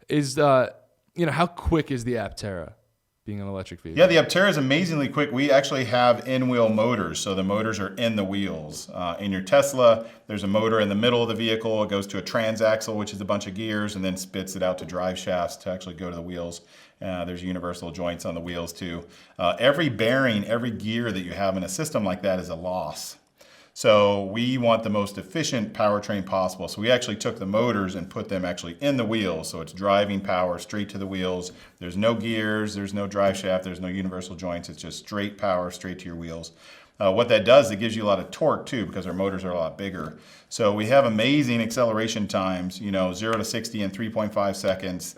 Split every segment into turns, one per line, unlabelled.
is how quick is the Aptera being an electric vehicle?
Yeah, the Aptera is amazingly quick. We actually have in-wheel motors, so the motors are in the wheels. In your Tesla, there's a motor in the middle of the vehicle. It goes to a transaxle, which is a bunch of gears, and then spits it out to drive shafts to actually go to the wheels. There's universal joints on the wheels too. Every bearing, every gear that you have in a system like that is a loss. So we want the most efficient powertrain possible. So we actually took the motors and put them actually in the wheels. So it's driving power straight to the wheels. There's no gears, there's no drive shaft, there's no universal joints. It's just straight power straight to your wheels. What that does, it gives you a lot of torque too, because our motors are a lot bigger. So we have amazing acceleration times, 0 to 60 in 3.5 seconds,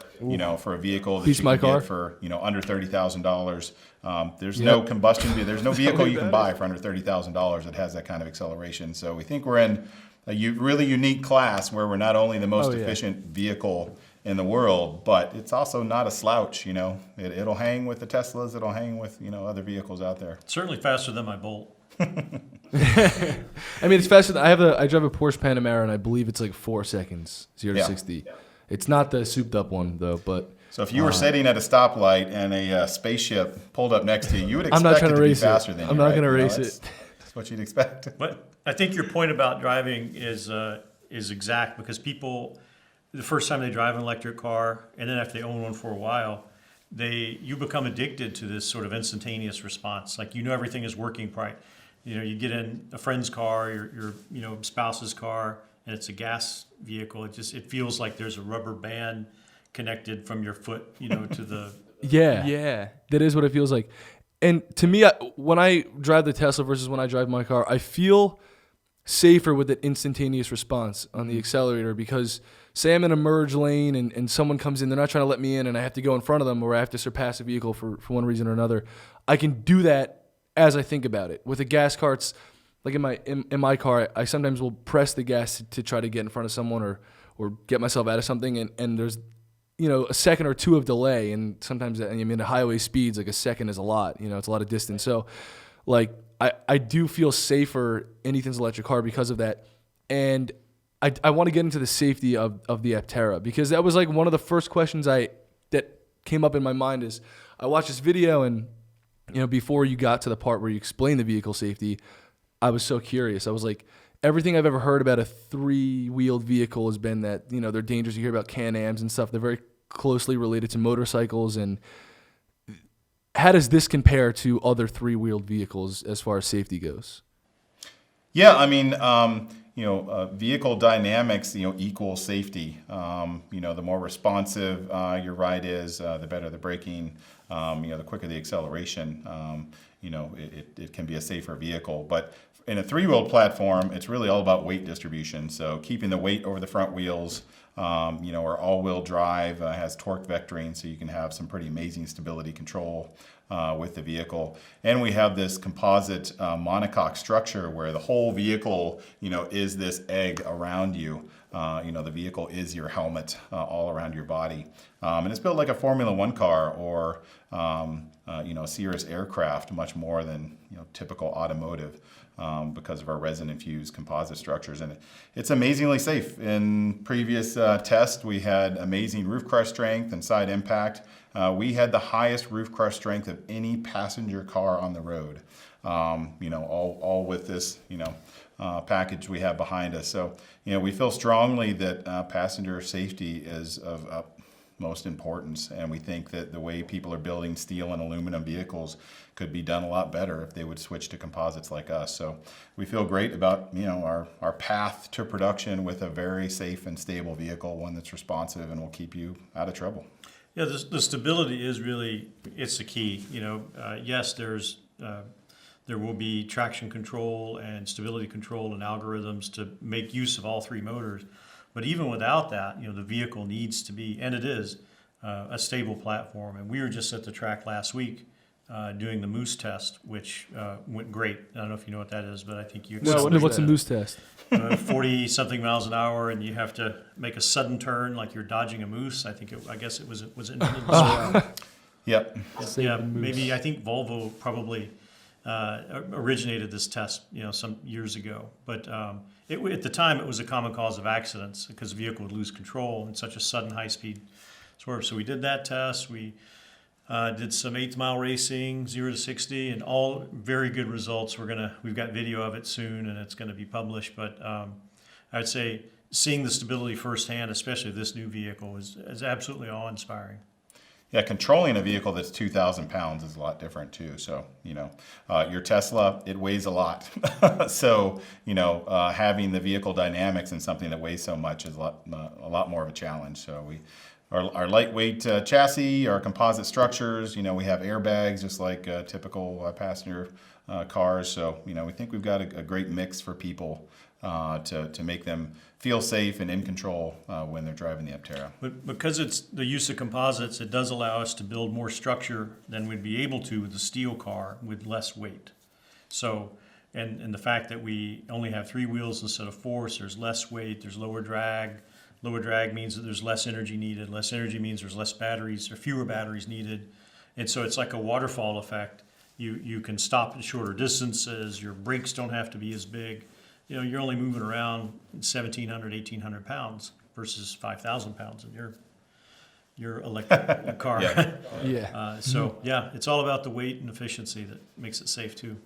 for a vehicle that you can get for, under $30,000. There's no combustion, there's no vehicle you can buy for under $30,000 that has that kind of acceleration. So we think we're in a really unique class where we're not only the most efficient vehicle in the world, but it's also not a slouch. It'll hang with the Teslas, it'll hang with other vehicles out there.
Certainly faster than my Bolt.
I mean, it's faster. I drive a Porsche Panamera, and I believe it's like 4 seconds, 0 to 60. Yeah. It's not the souped up one though, but.
So if you were sitting at a stoplight and a spaceship pulled up next to you, you would expect it to be faster than you.
I'm not going to race it.
That's what you'd expect.
But I think your point about driving is exact, because people, the first time they drive an electric car, and then after they own one for a while, you become addicted to this sort of instantaneous response. Like, everything is working right. You get in a friend's car, your spouse's car, and it's a gas vehicle. It feels like there's a rubber band connected from your foot, to the.
Yeah. That is what it feels like. And to me, when I drive the Tesla versus when I drive my car, I feel safer with that instantaneous response on the accelerator, because say I'm in a merge lane and someone comes in, they're not trying to let me in, and I have to go in front of them, or I have to surpass a vehicle for one reason or another. I can do that as I think about it. With a gas car, it's like in my car, I sometimes will press the gas to try to get in front of someone or get myself out of something, and there's a second or two of delay, and sometimes at highway speeds, like a second is a lot. It's a lot of distance. So, like, I do feel safer in Ethan's electric car because of that, and I want to get into the safety of the Aptera, because that was like one of the first questions that came up in my mind. Is I watched this video, and before you got to the part where you explain the vehicle safety, I was so curious. I was like, everything I've ever heard about a 3-wheeled vehicle has been that, they're dangerous. You hear about Can-Ams and stuff. They're very closely related to motorcycles. And how does this compare to other 3-wheeled vehicles as far as safety goes?
Yeah, I mean, vehicle dynamics, equal safety. The more responsive your ride is, the better the braking, the quicker the acceleration, it can be a safer vehicle. But in a 3-wheeled platform, it's really all about weight distribution. So keeping the weight over the front wheels, our all-wheel drive has torque vectoring, so you can have some pretty amazing stability control with the vehicle. And we have this composite monocoque structure where the whole vehicle, is this egg around you. The vehicle is your helmet all around your body. And it's built like a Formula One car or, a Cirrus aircraft, much more than, typical automotive. Because of our resin-infused composite structures. And it's amazingly safe. In previous tests, we had amazing roof crush strength and side impact. We had the highest roof crush strength of any passenger car on the road, all with this, package we have behind us. So, we feel strongly that passenger safety is of utmost importance, and we think that the way people are building steel and aluminum vehicles could be done a lot better if they would switch to composites like us. So we feel great about our path to production with a very safe and stable vehicle, one that's responsive and will keep you out of trouble.
Yeah, the stability is really, it's the key. Yes, there will be traction control and stability control and algorithms to make use of all 3 motors. But even without that, the vehicle needs to be, and it is, a stable platform. And we were just at the track last week doing the Moose test, which went great. I don't know if you know what that is, but I think you.
No, what's a Moose test?
40-something miles an hour, and you have to make a sudden turn like you're dodging a moose. I guess it was invented.
Yep.
Yeah, maybe I think Volvo probably originated this test, some years ago. But at the time, it was a common cause of accidents because the vehicle would lose control in such a sudden high-speed So we did that test. We did some 8th mile racing, 0 to 60, and all very good results. We've got video of it soon, and it's gonna be published. But I would say seeing the stability firsthand, especially this new vehicle, is absolutely awe-inspiring.
Yeah, controlling a vehicle that's 2,000 pounds is a lot different too. So, your Tesla, it weighs a lot. So, having the vehicle dynamics in something that weighs so much is a lot more of a challenge. So our lightweight chassis, our composite structures, we have airbags just like typical passenger cars. So, we think we've got a great mix for people to make them feel safe and in control when they're driving the Aptera.
But because it's the use of composites, it does allow us to build more structure than we'd be able to with a steel car with less weight. So, and the fact that we only have 3 wheels instead of 4, so there's less weight, there's lower drag. Lower drag means that there's less energy needed. Less energy means there's less batteries or fewer batteries needed. And so it's like a waterfall effect. You can stop at shorter distances. Your brakes don't have to be as big. You're only moving around 1,700, 1,800 pounds versus 5,000 pounds in your electric car.
Yeah.
Yeah.
So yeah, it's all about the weight and efficiency that makes it safe too.